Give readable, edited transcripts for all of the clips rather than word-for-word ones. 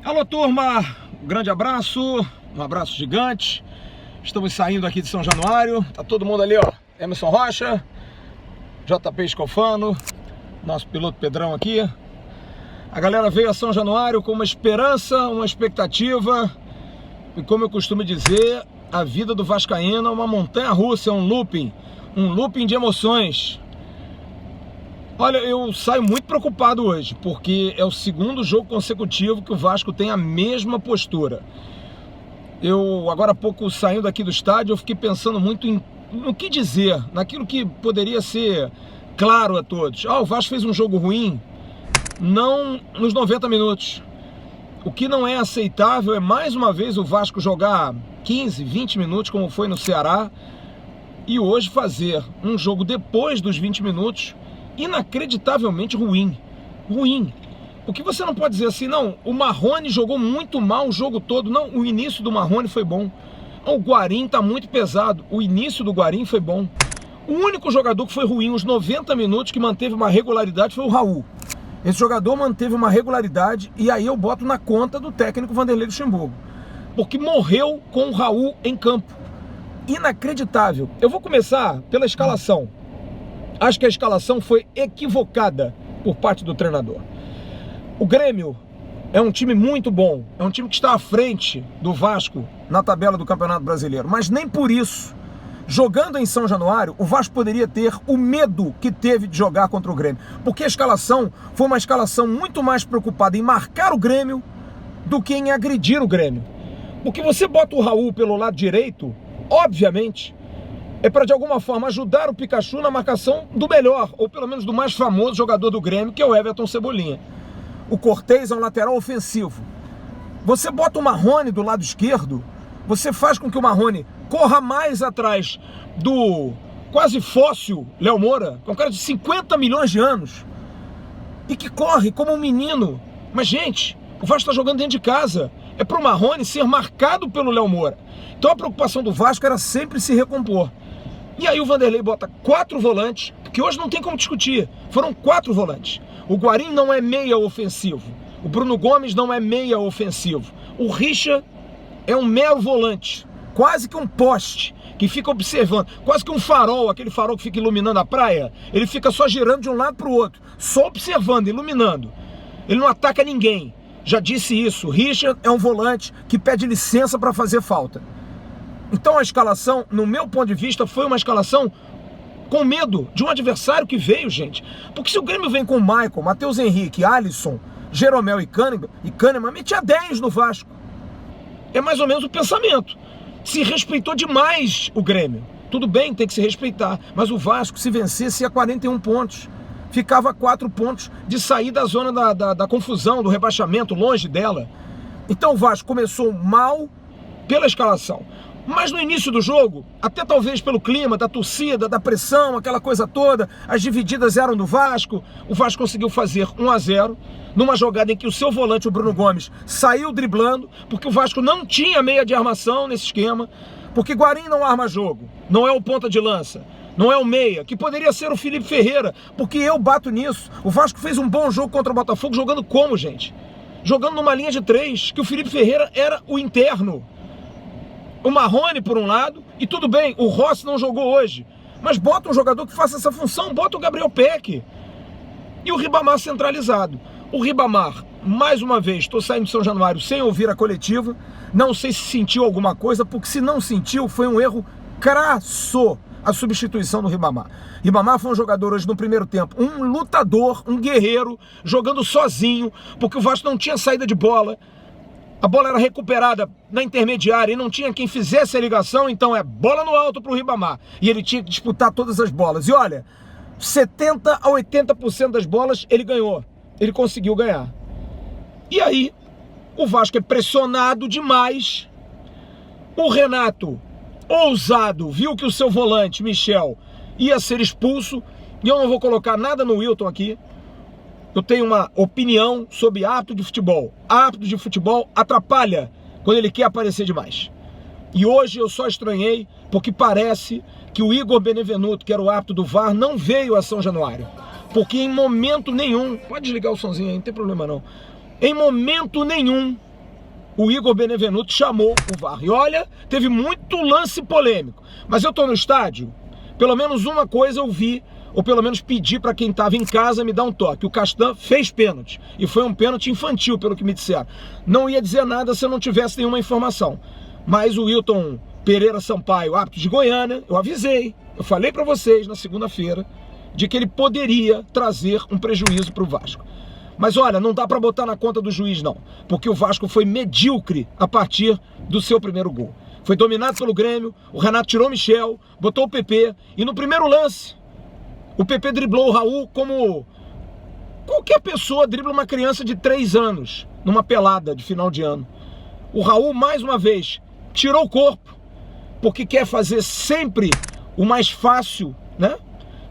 Alô turma, um grande abraço, um abraço gigante. Estamos saindo aqui de São Januário. Tá todo mundo ali, ó. Emerson Rocha, JP Escofano, nosso piloto Pedrão aqui. A galera veio a São Januário com uma esperança, uma expectativa. E como eu costumo dizer, a vida do vascaíno é uma montanha-russa, é um looping de emoções. Olha, eu saio muito preocupado hoje, porque é o segundo jogo consecutivo que o Vasco tem a mesma postura. Eu, agora há pouco, saindo aqui do estádio, eu fiquei pensando muito no que dizer, naquilo que poderia ser claro a todos. O Vasco fez um jogo ruim, não nos 90 minutos. O que não é aceitável é, mais uma vez, o Vasco jogar 15, 20 minutos, como foi no Ceará, e hoje fazer um jogo depois dos 20 minutos, inacreditavelmente ruim. Porque você não pode dizer assim, não, o Marrone jogou muito mal o jogo todo. Não, o início do Marrone foi bom. O Guarim tá muito pesado. O início do Guarim foi bom. O único jogador que foi ruim os 90 minutos, que manteve uma regularidade, foi o Raul. Esse jogador manteve uma regularidade, e aí eu boto na conta do técnico Vanderlei Luxemburgo, porque morreu com o Raul em campo. Inacreditável. Eu vou começar pela escalação. Acho que a escalação foi equivocada por parte do treinador. O Grêmio é um time muito bom, é um time que está à frente do Vasco na tabela do Campeonato Brasileiro, mas nem por isso, jogando em São Januário, o Vasco poderia ter o medo que teve de jogar contra o Grêmio, porque a escalação foi uma escalação muito mais preocupada em marcar o Grêmio do que em agredir o Grêmio. Porque você bota o Raul pelo lado direito, obviamente, é para de alguma forma ajudar o Pikachu na marcação do melhor, ou pelo menos do mais famoso jogador do Grêmio, que é o Everton Cebolinha. O Cortez é um lateral ofensivo. Você bota o Marrone do lado esquerdo, você faz com que o Marrone corra mais atrás do quase fóssil Léo Moura, que é um cara de 50 milhões de anos, e que corre como um menino. Mas, gente, o Vasco está jogando dentro de casa. É para o Marrone ser marcado pelo Léo Moura. Então a preocupação do Vasco era sempre se recompor. E aí o Vanderlei bota 4 volantes, que hoje não tem como discutir. Foram 4 volantes. O Guarim não é meia ofensivo. O Bruno Gomes não é meia ofensivo. O Richa é um mero volante. Quase que um poste, que fica observando. Quase que um farol, aquele farol que fica iluminando a praia. Ele fica só girando de um lado para o outro. Só observando, iluminando. Ele não ataca ninguém. Já disse isso. O Richa é um volante que pede licença para fazer falta. Então a escalação, no meu ponto de vista, foi uma escalação com medo de um adversário que veio, gente. Porque se o Grêmio vem com o Michael, Matheus Henrique, Alisson, Jeromel e Kahneman, metia 10 no Vasco. É mais ou menos o pensamento. Se respeitou demais o Grêmio. Tudo bem, tem que se respeitar. Mas o Vasco, se vencesse, ia 41 pontos. Ficava 4 pontos de sair da zona da confusão, do rebaixamento, longe dela. Então o Vasco começou mal pela escalação. Mas no início do jogo, até talvez pelo clima, da torcida, da pressão, aquela coisa toda, as divididas eram do Vasco, o Vasco conseguiu fazer 1-0, numa jogada em que o seu volante, o Bruno Gomes, saiu driblando, porque o Vasco não tinha meia de armação nesse esquema, porque Guarim não arma jogo, não é o ponta de lança, não é o meia, que poderia ser o Felipe Ferreira, porque eu bato nisso. O Vasco fez um bom jogo contra o Botafogo, jogando como, gente? Jogando numa linha de 3, que o Felipe Ferreira era o interno. O Marrone por um lado, e tudo bem, o Rossi não jogou hoje, mas bota um jogador que faça essa função, bota o Gabriel Peck. E o Ribamar centralizado. O Ribamar, mais uma vez, estou saindo de São Januário sem ouvir a coletiva, não sei se sentiu alguma coisa, porque se não sentiu, foi um erro crasso a substituição do Ribamar. Ribamar foi um jogador hoje no primeiro tempo, um lutador, um guerreiro, jogando sozinho, porque o Vasco não tinha saída de bola. a bola era recuperada na intermediária e não tinha quem fizesse a ligação, então é bola no alto para o Ribamar. E ele tinha que disputar todas as bolas. E olha, 70% a 80% das bolas ele ganhou. Ele conseguiu ganhar. E aí, o Vasco é pressionado demais. O Renato, ousado, viu que o seu volante, Michel, ia ser expulso. E eu não vou colocar nada no Wilton aqui. Eu tenho uma opinião sobre árbitro de futebol. Árbitro de futebol atrapalha quando ele quer aparecer demais. E hoje eu só estranhei porque parece que o Igor Benevenuto, que era o árbitro do VAR, não veio a São Januário. Porque em momento nenhum... Pode desligar o somzinho aí, não tem problema não. Em momento nenhum, o Igor Benevenuto chamou o VAR. E olha, teve muito lance polêmico. Mas eu tô no estádio, pelo menos uma coisa eu vi, ou pelo menos pedi para quem estava em casa me dar um toque. O Castan fez pênalti, e foi um pênalti infantil, pelo que me disseram. Não ia dizer nada se eu não tivesse nenhuma informação. Mas o Wilton Pereira Sampaio, árbitro de Goiânia, eu avisei, eu falei para vocês na segunda-feira, de que ele poderia trazer um prejuízo para o Vasco. Mas olha, não dá para botar na conta do juiz não, porque o Vasco foi medíocre a partir do seu primeiro gol. Foi dominado pelo Grêmio, o Renato tirou o Michel, botou o PP, e no primeiro lance, o PP driblou o Raul como qualquer pessoa dribla uma criança de 3 anos, numa pelada de final de ano. O Raul, mais uma vez, tirou o corpo, porque quer fazer sempre o mais fácil, né?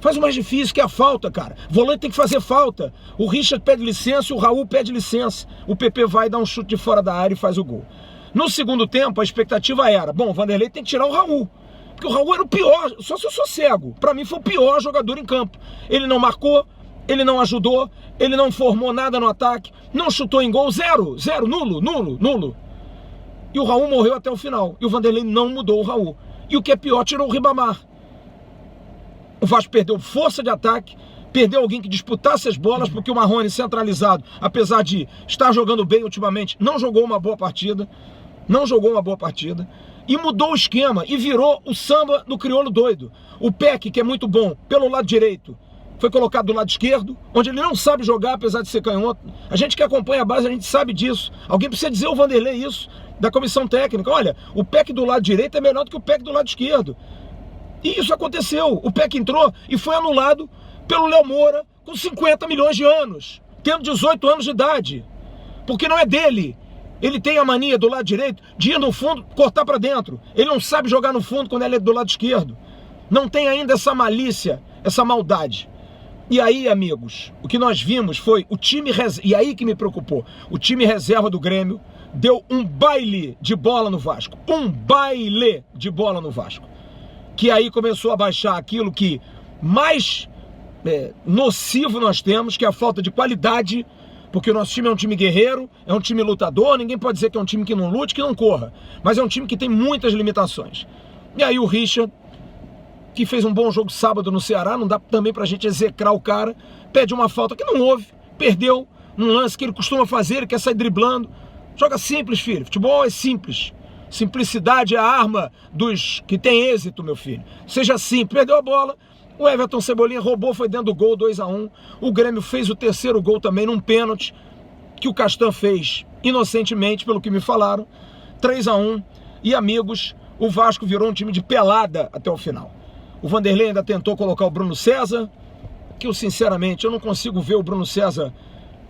Faz o mais difícil, que é a falta, cara. Volante tem que fazer falta. O Richard pede licença e o Raul pede licença. O PP vai dar um chute de fora da área e faz o gol. No segundo tempo, a expectativa era, bom, o Vanderlei tem que tirar o Raul. Porque o Raul era o pior, só se eu sou cego. Pra mim foi o pior jogador em campo. Ele não marcou, ele não ajudou, ele não formou nada no ataque, não chutou em gol, zero, nulo. E o Raul morreu até o final. E o Vanderlei não mudou o Raul. E o que é pior, tirou o Ribamar. O Vasco perdeu força de ataque, perdeu alguém que disputasse as bolas, porque o Marrone centralizado, apesar de estar jogando bem ultimamente, não jogou uma boa partida. E mudou o esquema e virou o samba do crioulo doido. O Peck, que é muito bom pelo lado direito, foi colocado do lado esquerdo, onde ele não sabe jogar, apesar de ser canhoto. A gente que acompanha a base, a gente sabe disso. Alguém precisa dizer ao Vanderlei isso, da comissão técnica. Olha, o Peck do lado direito é melhor do que o Peck do lado esquerdo. E isso aconteceu. O Peck entrou e foi anulado pelo Léo Moura com 50 milhões de anos, tendo 18 anos de idade. Porque não é dele. Ele tem a mania do lado direito de ir no fundo, cortar para dentro. Ele não sabe jogar no fundo quando ele é do lado esquerdo. Não tem ainda essa malícia, essa maldade. E aí, amigos, o que nós vimos foi o time reserva, e aí que me preocupou, o time reserva do Grêmio deu um baile de bola no Vasco. Um baile de bola no Vasco. Que aí começou a baixar aquilo que mais nocivo nós temos, que é a falta de qualidade, porque o nosso time é um time guerreiro, é um time lutador, ninguém pode dizer que é um time que não lute, que não corra, mas é um time que tem muitas limitações. E aí o Richard, que fez um bom jogo sábado no Ceará, não dá também pra gente execrar o cara, pede uma falta que não houve, perdeu num lance que ele costuma fazer, ele quer sair driblando. Joga simples, filho, futebol é simples. Simplicidade é a arma dos que tem êxito, meu filho. Seja simples. Perdeu a bola, o Everton Cebolinha roubou, foi dentro do gol, 2-1. O Grêmio fez o terceiro gol também num pênalti, que o Castan fez inocentemente, pelo que me falaram. 3-1. E, amigos, o Vasco virou um time de pelada até o final. O Vanderlei ainda tentou colocar o Bruno César, que eu, sinceramente, eu não consigo ver o Bruno César.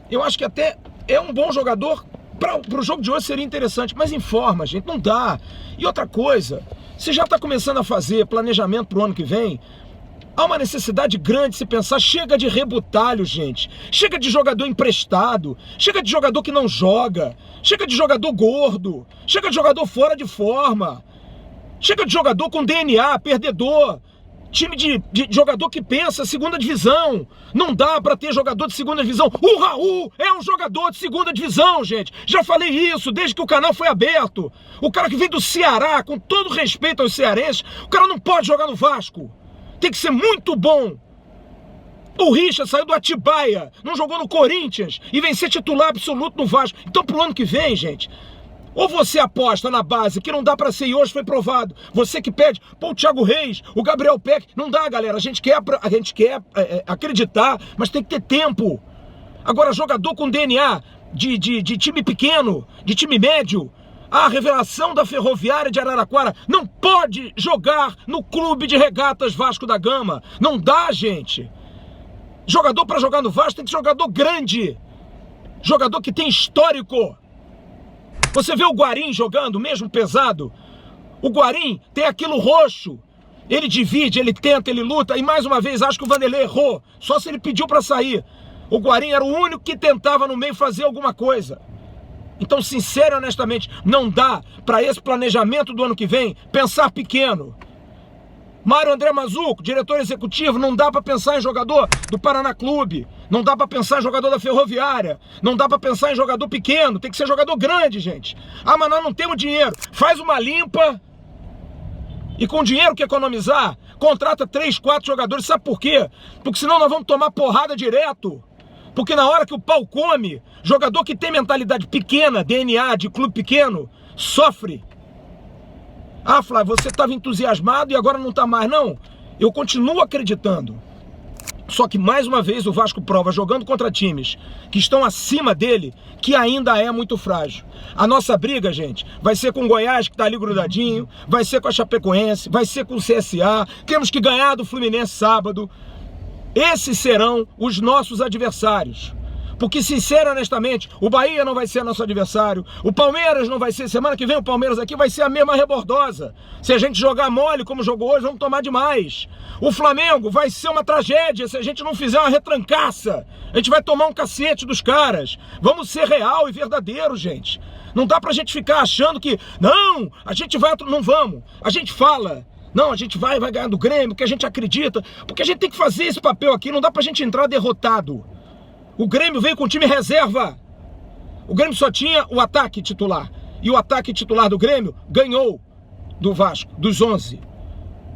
Eu acho que até é um bom jogador. Para o jogo de hoje seria interessante, mas informa, gente, não dá. E outra coisa, você já está começando a fazer planejamento para o ano que vem, há uma necessidade grande de se pensar, chega de rebutalho, gente. Chega de jogador emprestado, chega de jogador que não joga, chega de jogador gordo, chega de jogador fora de forma, chega de jogador com DNA, perdedor. Time de jogador que pensa segunda divisão. Não dá pra ter jogador de segunda divisão. O Raul é um jogador de segunda divisão, gente. Já falei isso desde que o canal foi aberto. O cara que vem do Ceará, com todo respeito aos cearenses, o cara não pode jogar no Vasco. Tem que ser muito bom. O Richard saiu do Atibaia, não jogou no Corinthians e vem ser titular absoluto no Vasco. Então pro ano que vem, gente, ou você aposta na base, que não dá pra ser, e hoje foi provado. Você que pede, pô, o Thiago Reis, o Gabriel Peck. Não dá, galera. A gente quer acreditar, mas tem que ter tempo. Agora, jogador com DNA, de time pequeno, de time médio. A revelação da Ferroviária de Araraquara não pode jogar no Clube de Regatas Vasco da Gama. Não dá, gente. Jogador para jogar no Vasco tem que ser jogador grande. Jogador que tem histórico. Você vê o Guarim jogando, mesmo pesado. O Guarim tem aquilo roxo. Ele divide, ele tenta, ele luta. E mais uma vez, acho que o Vanderlei errou. Só se ele pediu para sair. O Guarim era o único que tentava no meio fazer alguma coisa. Então, sincero e honestamente, não dá para esse planejamento do ano que vem pensar pequeno. Mário André Mazzuco, diretor executivo, não dá para pensar em jogador do Paraná Clube, não dá para pensar em jogador da Ferroviária, não dá para pensar em jogador pequeno, tem que ser jogador grande, gente. Ah, mas nós não temos dinheiro. Faz uma limpa e com o dinheiro que economizar, contrata 3, 4 jogadores. Sabe por quê? Porque senão nós vamos tomar porrada direto. Porque na hora que o pau come, jogador que tem mentalidade pequena, DNA de clube pequeno, sofre. Ah, Flávio, você estava entusiasmado e agora não está mais. Não, eu continuo acreditando. Só que mais uma vez o Vasco prova, jogando contra times que estão acima dele, que ainda é muito frágil. A nossa briga, gente, vai ser com o Goiás, que está ali grudadinho, vai ser com a Chapecoense, vai ser com o CSA, temos que ganhar do Fluminense sábado. Esses serão os nossos adversários. Porque, sincero e honestamente, o Bahia não vai ser nosso adversário, o Palmeiras não vai ser, semana que vem o Palmeiras aqui vai ser a mesma rebordosa. Se a gente jogar mole como jogou hoje, vamos tomar demais. O Flamengo vai ser uma tragédia se a gente não fizer uma retrancaça. A gente vai tomar um cacete dos caras. Vamos ser real e verdadeiro, gente. Não dá pra gente ficar achando que, não, a gente vai, não vamos. A gente fala. Não, a gente vai ganhar do Grêmio, que a gente acredita, porque a gente tem que fazer esse papel aqui, não dá pra gente entrar derrotado. O Grêmio veio com o time reserva. O Grêmio só tinha o ataque titular. E o ataque titular do Grêmio ganhou do Vasco, dos 11.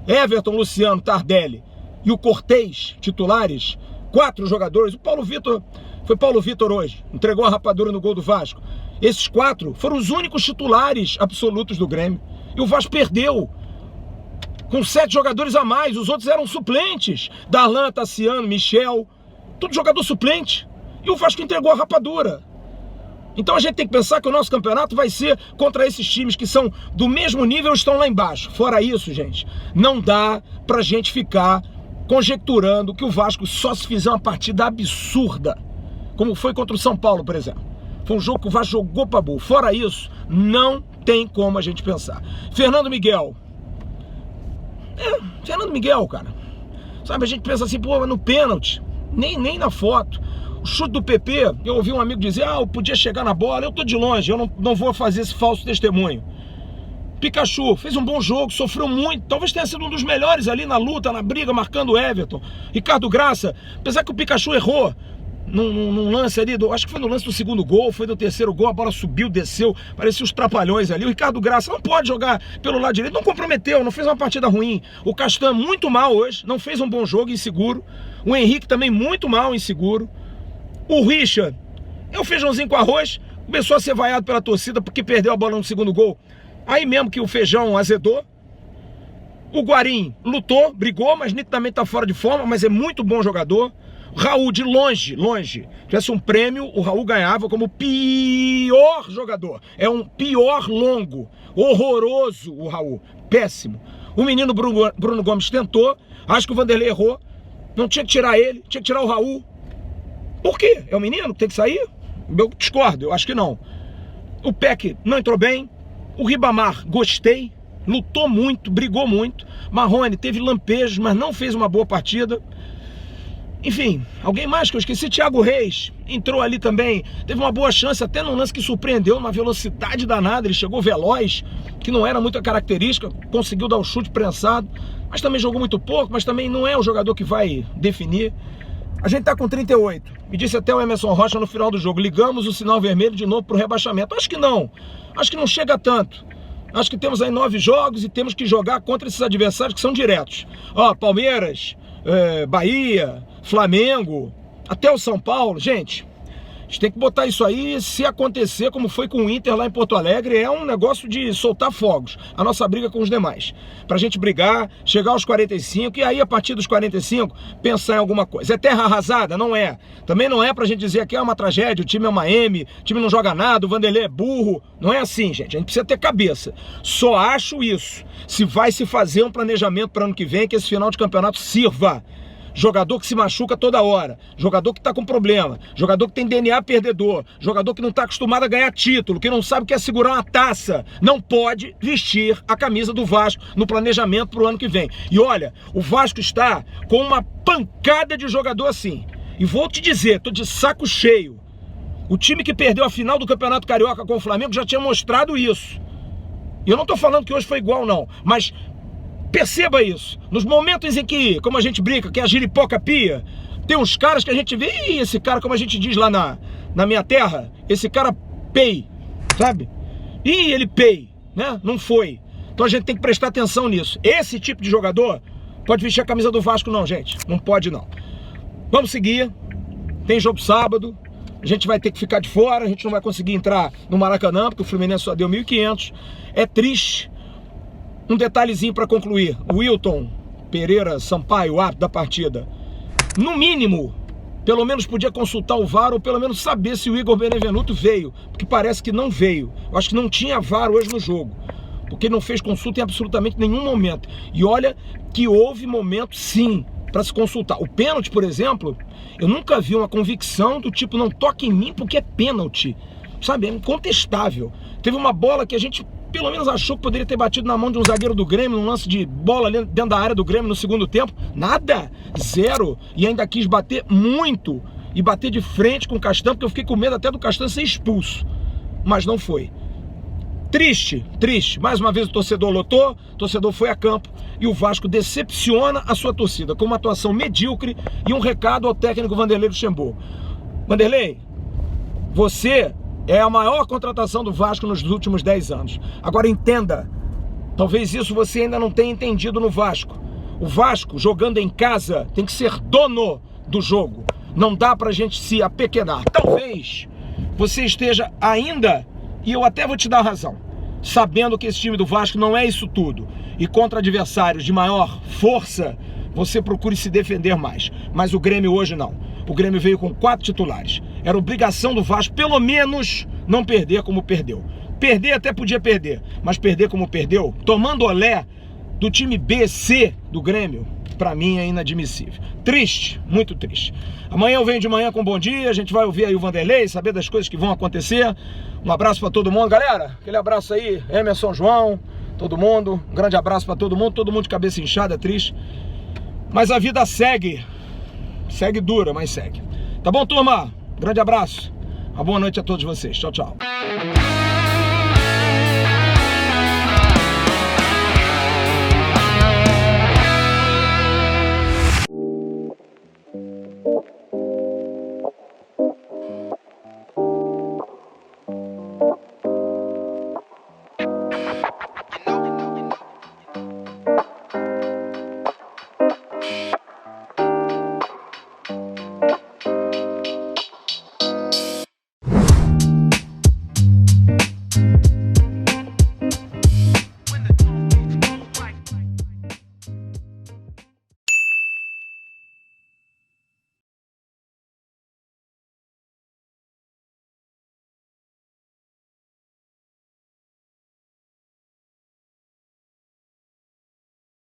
Everton, Luciano, Tardelli e o Cortez, titulares, 4 jogadores. O Paulo Vitor, foi Paulo Vitor hoje, entregou a rapadura no gol do Vasco. Esses 4 foram os únicos titulares absolutos do Grêmio. E o Vasco perdeu com 7 jogadores a mais, os outros eram suplentes. Darlan, Tassiano, Michel, tudo jogador suplente. E o Vasco entregou a rapadura. Então a gente tem que pensar que o nosso campeonato vai ser contra esses times que são do mesmo nível e estão lá embaixo. Fora isso, gente, não dá pra gente ficar conjecturando que o Vasco só se fizer uma partida absurda, como foi contra o São Paulo, por exemplo. Foi um jogo que o Vasco jogou pra burro. Fora isso, não tem como a gente pensar. Fernando Miguel. Fernando Miguel, cara. Sabe, a gente pensa assim, pô, no pênalti, nem na foto. O chute do PP, eu ouvi um amigo dizer, eu podia chegar na bola, eu tô de longe, eu não vou fazer esse falso testemunho. Pikachu fez um bom jogo, sofreu muito, talvez tenha sido um dos melhores ali na luta, na briga, marcando o Everton. Ricardo Graça, apesar que o Pikachu errou num lance ali, acho que foi no lance do segundo gol, foi do terceiro gol, a bola subiu, desceu, parecia os trapalhões ali. O Ricardo Graça não pode jogar pelo lado direito, não comprometeu, não fez uma partida ruim. O Castan muito mal hoje, não fez um bom jogo, inseguro. O Henrique também muito mal, inseguro. O Richard é um feijãozinho com arroz, começou a ser vaiado pela torcida porque perdeu a bola no segundo gol. Aí mesmo que o feijão azedou. O Guarim lutou, brigou, mas nitidamente tá fora de forma, mas é muito bom jogador. O Raul, de longe, se tivesse um prêmio, o Raul ganhava como pior jogador. É um pior longo, horroroso o Raul, péssimo. O menino Bruno Gomes tentou, acho que o Vanderlei errou, não tinha que tirar ele, tinha que tirar o Raul. Por quê? É o menino que tem que sair? Eu discordo, eu acho que não. O Peck não entrou bem. O Ribamar, gostei. Lutou muito, brigou muito. Marrone teve lampejos, mas não fez uma boa partida. Enfim, alguém mais que eu esqueci? Thiago Reis entrou ali também. Teve uma boa chance, até num lance que surpreendeu, uma velocidade danada. Ele chegou veloz, que não era muita característica. Conseguiu dar o chute prensado. Mas também jogou muito pouco, mas também não é o jogador que vai definir. A gente tá com 38. Me disse até o Emerson Rocha no final do jogo, ligamos o sinal vermelho de novo pro rebaixamento. Acho que não. Acho que não chega tanto. Acho que temos aí 9 jogos e temos que jogar contra esses adversários que são diretos. Palmeiras, Bahia, Flamengo, até o São Paulo. Gente, gente tem que botar isso aí, se acontecer como foi com o Inter lá em Porto Alegre, é um negócio de soltar fogos, a nossa briga com os demais. Pra gente brigar, chegar aos 45 e aí a partir dos 45 pensar em alguma coisa. É terra arrasada? Não é. Também não é pra gente dizer que é uma tragédia, o time é uma M, o time não joga nada, o Vanderlei é burro. Não é assim, gente. A gente precisa ter cabeça. Só acho isso se vai se fazer um planejamento para ano que vem, que esse final de campeonato sirva. Jogador que se machuca toda hora, jogador que tá com problema, jogador que tem DNA perdedor, jogador que não tá acostumado a ganhar título, que não sabe o que é segurar uma taça, não pode vestir a camisa do Vasco no planejamento pro ano que vem. E olha, o Vasco está com uma pancada de jogador assim. E vou te dizer, tô de saco cheio. O time que perdeu a final do Campeonato Carioca com o Flamengo já tinha mostrado isso. E eu não tô falando que hoje foi igual não, mas perceba isso, nos momentos em que, como a gente brinca, que a giripoca pia, tem uns caras que a gente vê, e esse cara, como a gente diz lá na minha terra, esse cara pei, sabe? E ele pei, né? Não foi. Então a gente tem que prestar atenção nisso. Esse tipo de jogador pode vestir a camisa do Vasco não, gente. Não pode não. Vamos seguir, tem jogo sábado, a gente vai ter que ficar de fora, a gente não vai conseguir entrar no Maracanã, porque o Fluminense só deu 1.500, é triste. Um detalhezinho para concluir, o Wilton Pereira Sampaio, o árbitro da partida, no mínimo, pelo menos podia consultar o VAR ou pelo menos saber se o Igor Benevenuto veio, porque parece que não veio. Eu acho que não tinha VAR hoje no jogo, porque ele não fez consulta em absolutamente nenhum momento. E olha que houve momento sim para se consultar. O pênalti, por exemplo, eu nunca vi uma convicção do tipo não toque em mim porque é pênalti, sabe? É incontestável. Teve uma bola que a gente pelo menos achou que poderia ter batido na mão de um zagueiro do Grêmio, num lance de bola ali dentro da área do Grêmio no segundo tempo. Nada, zero. E ainda quis bater muito e bater de frente com o Castan, porque eu fiquei com medo até do Castan ser expulso. Mas não foi. Triste, triste. Mais uma vez o torcedor lotou, o torcedor foi a campo e o Vasco decepciona a sua torcida com uma atuação medíocre e um recado ao técnico Vanderlei Luxemburgo. Vanderlei, você é a maior contratação do Vasco nos últimos 10 anos. Agora entenda, talvez isso você ainda não tenha entendido no Vasco. O Vasco, jogando em casa, tem que ser dono do jogo. Não dá pra gente se apequenar. Talvez você esteja ainda, e eu até vou te dar razão, sabendo que esse time do Vasco não é isso tudo. E contra adversários de maior força, você procure se defender mais. Mas o Grêmio hoje não. O Grêmio veio com 4 titulares. Era obrigação do Vasco, pelo menos, não perder como perdeu. Perder até podia perder, mas perder como perdeu, tomando olé do time B, C do Grêmio, pra mim é inadmissível. Triste, muito triste. Amanhã eu venho de manhã com Bom Dia, a gente vai ouvir aí o Vanderlei, saber das coisas que vão acontecer. Um abraço pra todo mundo, galera. Aquele abraço aí, Emerson, João, todo mundo. Um grande abraço pra todo mundo de cabeça inchada, triste. Mas a vida segue. Segue dura, mas segue. Tá bom, turma? Grande abraço. Uma boa noite a todos vocês. Tchau, tchau.